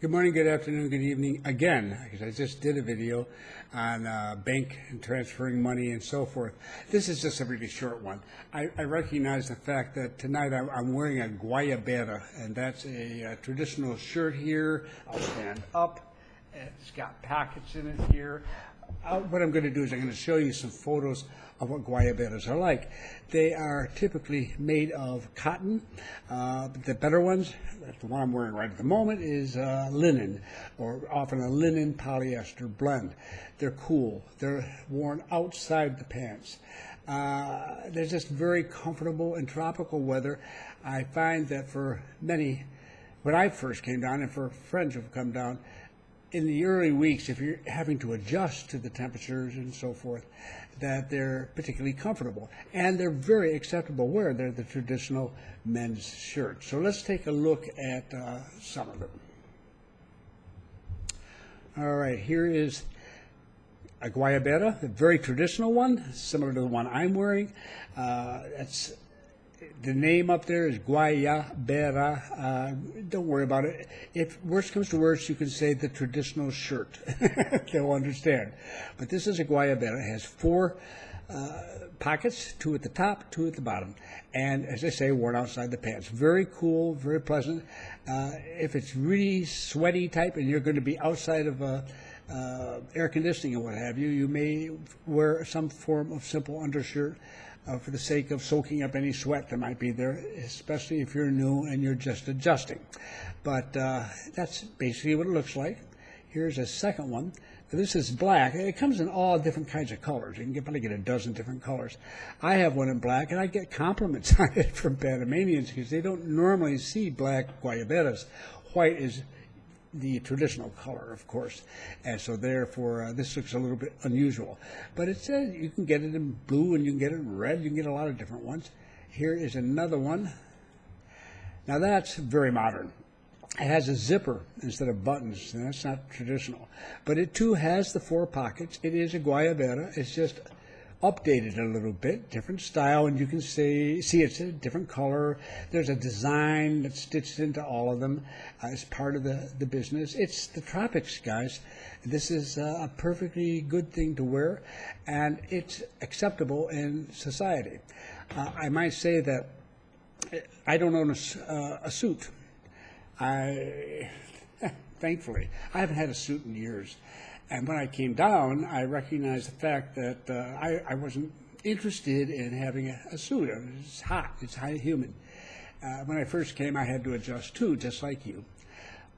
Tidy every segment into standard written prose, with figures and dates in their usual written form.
Good morning, good afternoon, good evening again, because I just did a video on bank and transferring money and so forth. This is just a really short one. I recognize the fact that tonight I'm wearing a guayabera, and that's a traditional shirt here. I'll stand up. It's got pockets in it here. What I'm going to do is I'm going to show you some photos of what guayaberas are like. They are typically made of cotton. The better ones, the one I'm wearing right at the moment, is linen, or often a linen polyester blend. They're cool. They're worn outside the pants. They're just very comfortable in tropical weather. I find that for many, when I first came down, and for friends who've come down, in the early weeks, if you're having to adjust to the temperatures and so forth, that they're particularly comfortable. And they're very acceptable wear. They're the traditional men's shirt. So let's take a look at some of them. All right, here is a guayabera, a very traditional one, similar to the one I'm wearing. The name up there is Guayabera. Don't worry about it. If worst comes to worst, you can say the traditional shirt. They'll understand. But this is a Guayabera. It has four pockets, two at the top, two at the bottom. And as I say, worn outside the pants. Very cool, very pleasant. If it's really sweaty type and you're going to be outside of air conditioning and what have you, you may wear some form of simple undershirt for the sake of soaking up any sweat that might be there, especially if you're new and you're just adjusting. But that's basically what it looks like. Here's a second one. This is black. It comes in all different kinds of colors. You can probably get a dozen different colors. I have one in black, and I get compliments on it from Panamanians because they don't normally see black guayaberas. White is the traditional color, of course, and so therefore this looks a little bit unusual. But it says you can get it in blue and you can get it in red. You can get a lot of different ones. Here is another one. Now that's very modern. It has a zipper instead of buttons, and that's not traditional. But it too has the four pockets. It is a guayabera. It's just updated a little bit, different style, and you can see it's a different color. There's a design that's stitched into all of them as part of the business. It's the tropics, guys. This is a perfectly good thing to wear, and it's acceptable in society. I might say that I don't own a suit. Thankfully, I haven't had a suit in years. And when I came down, I recognized the fact that I wasn't interested in having a suit. It's hot. It's highly humid. When I first came, I had to adjust too, just like you.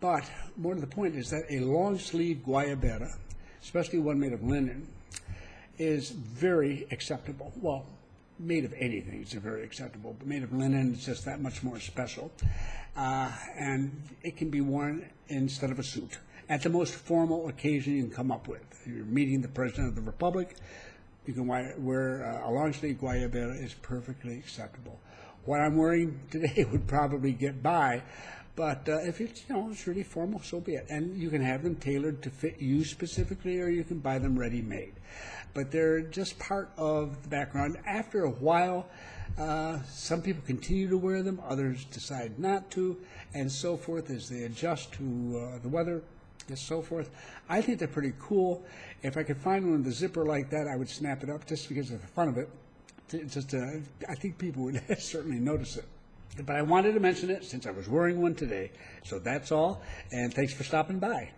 But more to the point is that a long-sleeve guayabera, especially one made of linen, is very acceptable. Well, made of anything is very acceptable, but made of linen is just that much more special. And it can be worn instead of a suit at the most formal occasion you can come up with. You're meeting the President of the Republic, you can wear a long-sleeve guayabera is perfectly acceptable. What I'm wearing today would probably get by, but if it's, it's really formal, so be it. And you can have them tailored to fit you specifically, or you can buy them ready-made. But they're just part of the background. After a while, some people continue to wear them, others decide not to, and so forth as they adjust to the weather and so forth. I think they're pretty cool. If I could find one with a zipper like that, I would snap it up just because of the fun of it. I think people would certainly notice it. But I wanted to mention it since I was wearing one today. So that's all, and thanks for stopping by.